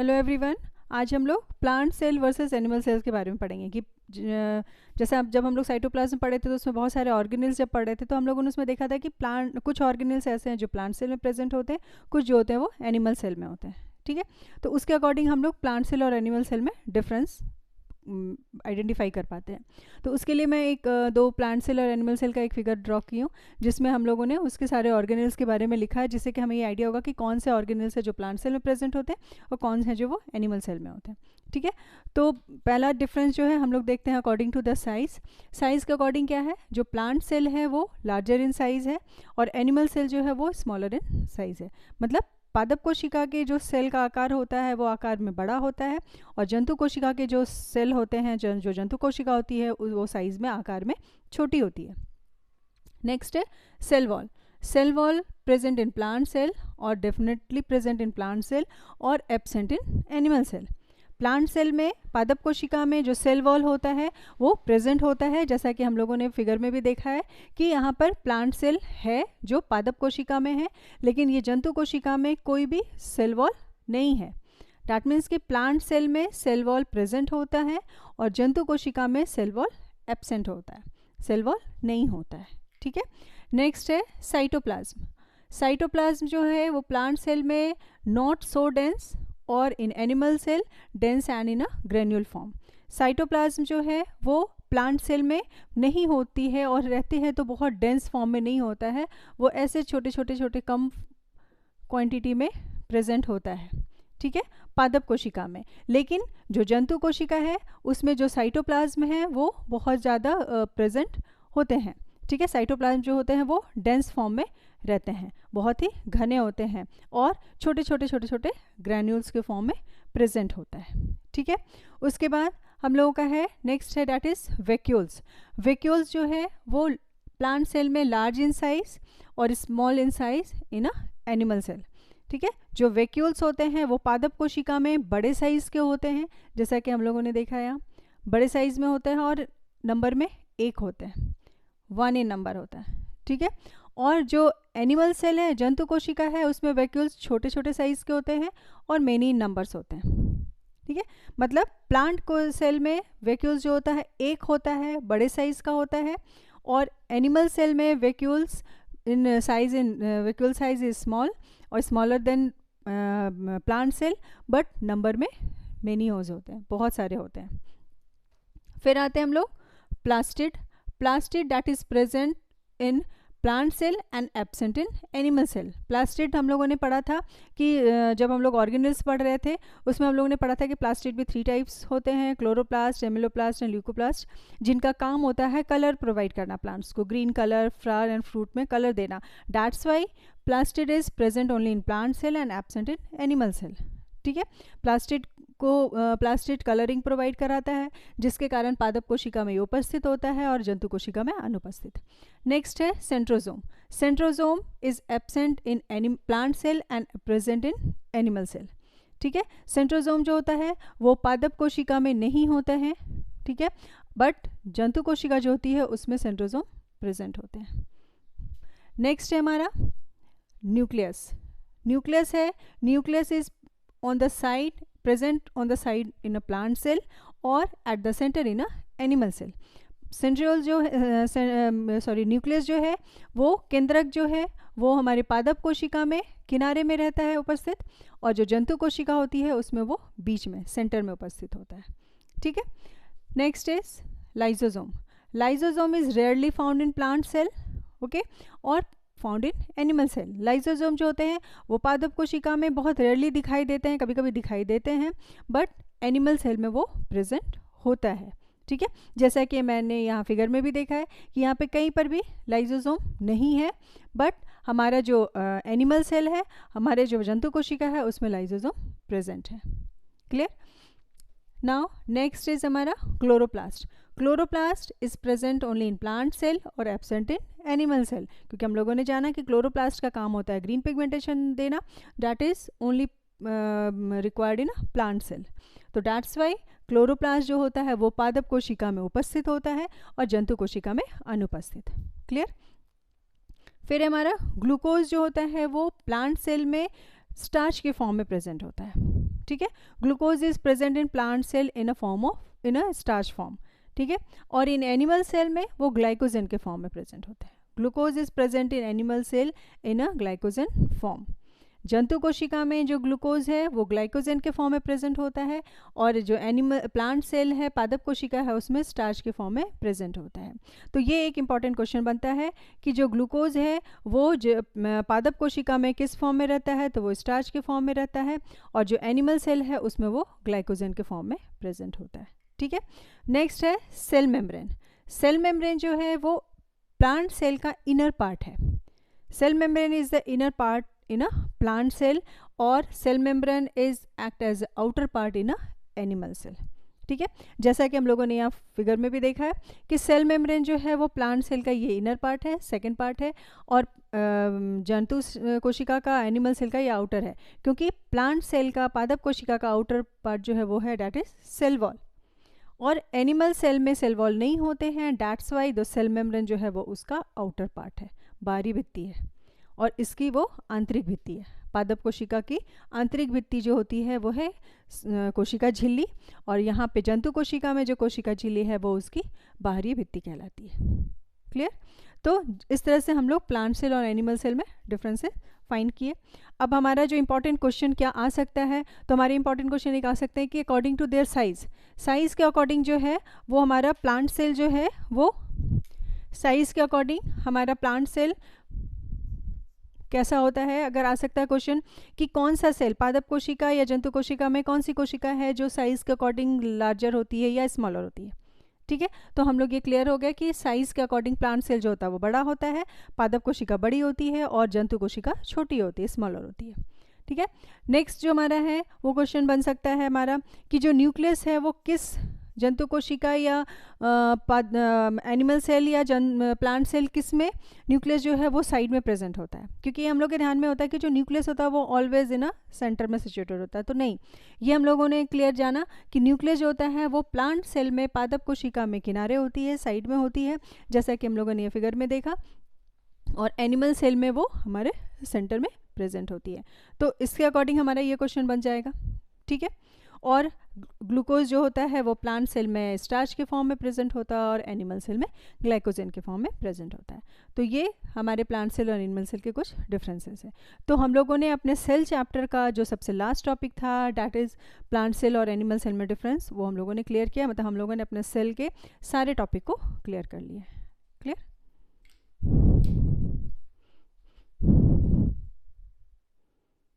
Hello everyone. आज हम लोग plant cell versus animal cells के बारे में पढ़ेंगे कि जैसे अब जब हम लोग साइटोप्लाज्म पढ़े थे तो उसमें बहुत सारे ऑर्गेनेल्स जब पढ़े थे तो हम लोगों ने उसमें देखा था कि प्लांट कुछ ऑर्गेनेल्स ऐसे हैं जो प्लांट सेल में प्रेजेंट होते हैं, कुछ जो होते हैं वो एनिमल सेल में होते हैं। ठीक है, तो उसके अकॉर्डिंग हम लोग प्लांट सेल और एनिमल सेल में डिफरेंस आइडेंटिफाई कर पाते हैं। तो उसके लिए मैं दो प्लांट सेल और एनिमल सेल का एक फिगर ड्रॉ की हूँ जिसमें हम लोगों ने उसके सारे ऑर्गेनेल्स के बारे में लिखा है, जिससे कि हमें ये आइडिया होगा कि कौन से ऑर्गेनेल्स है जो प्लांट सेल में प्रेजेंट होते हैं और कौन से हैं जो वो एनिमल सेल में होते हैं। ठीक है, तो पहला डिफरेंस जो है हम लोग देखते हैं अकॉर्डिंग टू द साइज़ के अकॉर्डिंग क्या है, जो प्लांट सेल है वो लार्जर इन साइज़ है और एनिमल सेल जो है वो स्मॉलर इन साइज़ है। मतलब पादप कोशिका के जो सेल का आकार होता है वो आकार में बड़ा होता है और जंतु कोशिका के जो सेल होते हैं जो जंतु कोशिका होती है वो साइज़ में आकार में छोटी होती है। नेक्स्ट है cell wall present in plant cell और definitely present in plant cell और absent in animal cell. Plant cell में पादप कोशिका में जो सेल वॉल होता है वो प्रेजेंट होता है, जैसा कि हम लोगों ने फिगर में भी देखा है कि यहाँ पर प्लांट सेल है जो पादप कोशिका में है, लेकिन ये जंतु कोशिका में कोई भी सेल वॉल नहीं है। डैट मीन्स कि प्लांट सेल में सेल वॉल प्रेजेंट होता है और जंतु कोशिका में सेल वॉल एब्सेंट होता है, सेल वॉल नहीं होता है। ठीक है, नेक्स्ट है साइटोप्लाज्म जो है वो प्लांट सेल में नॉट सो डेंस और in animal cell dense and in a granule form. Cytoplasm जो है वो प्लांट सेल में नहीं होती है और रहती है तो बहुत डेंस फॉर्म में नहीं होता है, वो ऐसे छोटे कम क्वांटिटी में प्रेजेंट होता है। ठीक है, पादप कोशिका में। लेकिन जो जंतु कोशिका है उसमें जो साइटोप्लाज्म है वो बहुत ज़्यादा प्रेजेंट होते हैं। ठीक है, साइटोप्लाज्म जो होते हैं वो डेंस फॉर्म में रहते हैं, बहुत ही घने होते हैं और छोटे ग्रैन्यूल्स के फॉर्म में प्रेजेंट होता है। ठीक है, उसके बाद हम लोगों का है नेक्स्ट है डैट इज़ वैक्यूल्स जो है वो प्लांट सेल में लार्ज इन साइज और small in size in a animal cell. ठीक है, जो वैक्यूल्स होते हैं वो पादप कोशिका में बड़े साइज़ के होते हैं, जैसा कि हम लोगों ने देखा है यहाँ बड़े साइज़ में होते हैं और नंबर में 1 होते हैं, 1 इन नंबर होता है। ठीक है, और जो एनिमल सेल है जंतु कोशिका है उसमें वैक्यूल्स छोटे साइज़ के होते हैं और मेनी इन नंबर्स होते हैं। ठीक है, मतलब प्लांट को सेल में वैक्यूल्स जो होता है 1 होता है, बड़े साइज़ का होता है, और एनिमल सेल में vacuoles vacuole size is small और smaller than plant cell, but number में मेनी होते हैं, बहुत सारे होते हैं। फिर आते हैं हम लोग plastid that is present in plant cell and absent in animal cell. Plastid हम लोगों ने पढ़ा था कि जब हम लोग ऑर्गेनेल्स पढ़ रहे थे उसमें हम लोगों ने पढ़ा था कि प्लास्टिड भी 3 टाइप्स होते हैं, क्लोरोप्लास्ट, एमिलोप्लास्ट एंड ल्यूकोप्लास्ट, जिनका काम होता है कलर प्रोवाइड करना, प्लांट्स को green colour, flower and fruit में कलर देना। That's why plastid is present only in plant cell and absent in animal cell. ठीक है, प्लास्टिड कलरिंग प्रोवाइड कराता है जिसके कारण पादप कोशिका में उपस्थित होता है और जंतु कोशिका में अनुपस्थित। नेक्स्ट है centrosome is absent in plant cell and present in animal cell. ठीक है, सेंट्रोजोम जो होता है वो पादप कोशिका में नहीं होता है, ठीक है, बट जंतु कोशिका जो होती है उसमें सेंट्रोजोम प्रेजेंट होते हैं। नेक्स्ट है हमारा न्यूक्लियस है। Nucleus is on the side present on the side in a plant cell or at the center in a animal cell। Centriole जो न्यूक्लियस जो है वो केंद्रक जो है वो हमारे पादप कोशिका में किनारे में रहता है उपस्थित, और जो जंतु कोशिका होती है उसमें वो बीच में सेंटर में उपस्थित होता है। ठीक है, next is lysosome is rarely found in plant cell, okay, और found in animal cell. Lysosome जो होते हैं वो पादप कोशिका में बहुत रेयरली दिखाई देते हैं, कभी कभी दिखाई देते हैं, बट एनिमल सेल में वो प्रेजेंट होता है। ठीक है, जैसा कि मैंने यहाँ फिगर में भी देखा है कि यहाँ पे कहीं पर भी लाइजोसोम नहीं है, बट हमारा जो एनिमल सेल है, हमारे जो जंतु कोशिका है उसमें लाइजोसोम प्रेजेंट है। क्लियर? नाउ नेक्स्ट इज हमारा chloroplast is present only in plant cell और एब्सेंट इन एनिमल सेल, क्योंकि हम लोगों ने जाना कि क्लोरोप्लास्ट का काम होता है ग्रीन पिगमेंटेशन देना, that is only required in plant cell. तो दैट्स वाई क्लोरोप्लास्ट जो होता है वो पादप कोशिका में उपस्थित होता है और जंतु कोशिका में अनुपस्थित। क्लियर? फिर हमारा ग्लूकोज जो होता है वो प्लांट सेल में स्टार्च के फॉर्म में प्रेजेंट होता है। ठीक है। Glucose is present in plant cell in a starch form, ठीक है। और इन एनिमल सेल में वो ग्लाइकोजन के फॉर्म में प्रेजेंट होता है। Glucose is present in animal cell in a glycogen form. जंतु कोशिका में जो ग्लूकोज है वो ग्लाइकोजन के फॉर्म में प्रेजेंट होता है, और जो एनिमल प्लांट सेल है, पादप कोशिका है, उसमें स्टार्च के फॉर्म में प्रेजेंट होता है। तो ये एक इंपॉर्टेंट क्वेश्चन बनता है कि जो ग्लूकोज है वो जो पादप कोशिका में किस फॉर्म में रहता है, तो वो स्टार्च के फॉर्म में रहता है, और जो एनिमल सेल है उसमें वो ग्लाइकोजन के फॉर्म में प्रेजेंट होता है, ठीक है। नेक्स्ट है सेल मेम्ब्रेन। सेल मेम्ब्रेन जो है वो प्लांट सेल का इनर पार्ट है। Cell membrane is the inner part in a plant cell और cell membrane is act as outer part in a animal cell, ठीक है। जैसा कि हम लोगों ने यहाँ फिगर में भी देखा है कि सेल मेम्ब्रेन जो है वो प्लांट सेल का ये इनर पार्ट है, सेकंड पार्ट है, और जंतु कोशिका का, एनिमल सेल का ये आउटर है, क्योंकि प्लांट सेल का, पादप कोशिका का आउटर पार्ट जो है वो है डैट इज सेल वॉल, और एनिमल सेल में सेल वॉल नहीं होते हैं, that's why the cell membrane जो है वो उसका आउटर पार्ट है, बाहरी भित्ति है, और इसकी वो आंतरिक भित्ति है। पादप कोशिका की आंतरिक भित्ति जो होती है वो है कोशिका झिल्ली, और यहाँ पे जंतु कोशिका में जो कोशिका झिल्ली है वो उसकी बाहरी भित्ति कहलाती है। क्लियर? तो इस तरह से हम लोग प्लांट सेल और एनिमल सेल में डिफरेंसेस फाइंड किए। अब हमारा जो इंपॉर्टेंट क्वेश्चन क्या आ सकता है, तो हमारे इंपॉर्टेंट क्वेश्चन एक आ सकते हैं कि अकॉर्डिंग टू देयर साइज़ के अकॉर्डिंग जो है वो हमारा प्लांट सेल जो है वो साइज़ के अकॉर्डिंग हमारा प्लांट सेल कैसा होता है। अगर आ सकता है क्वेश्चन कि कौन सा सेल, पादप कोशिका या जंतु कोशिका में कौन सी कोशिका है जो साइज़ के अकॉर्डिंग लार्जर होती है या स्मॉलर होती है, ठीक है। तो हम लोग ये क्लियर हो गया कि साइज़ के अकॉर्डिंग प्लांट सेल जो होता है वो बड़ा होता है, पादप कोशिका बड़ी होती है, और जंतु कोशिका छोटी होती है, स्मॉलर होती है, ठीक है। नेक्स्ट जो हमारा है वो क्वेश्चन बन सकता है हमारा कि जो न्यूक्लियस है वो किस जंतु कोशिका या एनिमल सेल या प्लांट सेल किस में न्यूक्लियस जो है वो साइड में प्रेजेंट होता है, क्योंकि हम लोग के ध्यान में होता है कि जो न्यूक्लियस होता है वो ऑलवेज इन अ सेंटर में सिचुएटेड होता है, तो नहीं, ये हम लोगों ने क्लियर जाना कि न्यूक्लियस जो होता है वो प्लांट सेल में, पादप कोशिका में किनारे होती है, साइड में होती है, जैसा कि हम लोगों ने ये फिगर में देखा, और एनिमल सेल में वो हमारे सेंटर में प्रेजेंट होती है। तो इसके अकॉर्डिंग हमारा ये क्वेश्चन बन जाएगा, ठीक है। और ग्लूकोज जो होता है वो प्लांट सेल में स्टार्च के फॉर्म में प्रेजेंट होता है, और एनिमल सेल में ग्लाइकोजन के फॉर्म में प्रेजेंट होता है। तो ये हमारे प्लांट सेल और एनिमल सेल के कुछ डिफरेंसेस हैं। तो हम लोगों ने अपने सेल चैप्टर का जो सबसे लास्ट टॉपिक था डैट इज़ प्लांट सेल और एनिमल सेल में डिफरेंस, वो हम लोगों ने क्लियर किया, मतलब हम लोगों ने अपने सेल के सारे टॉपिक को क्लियर कर लिए। क्लियर?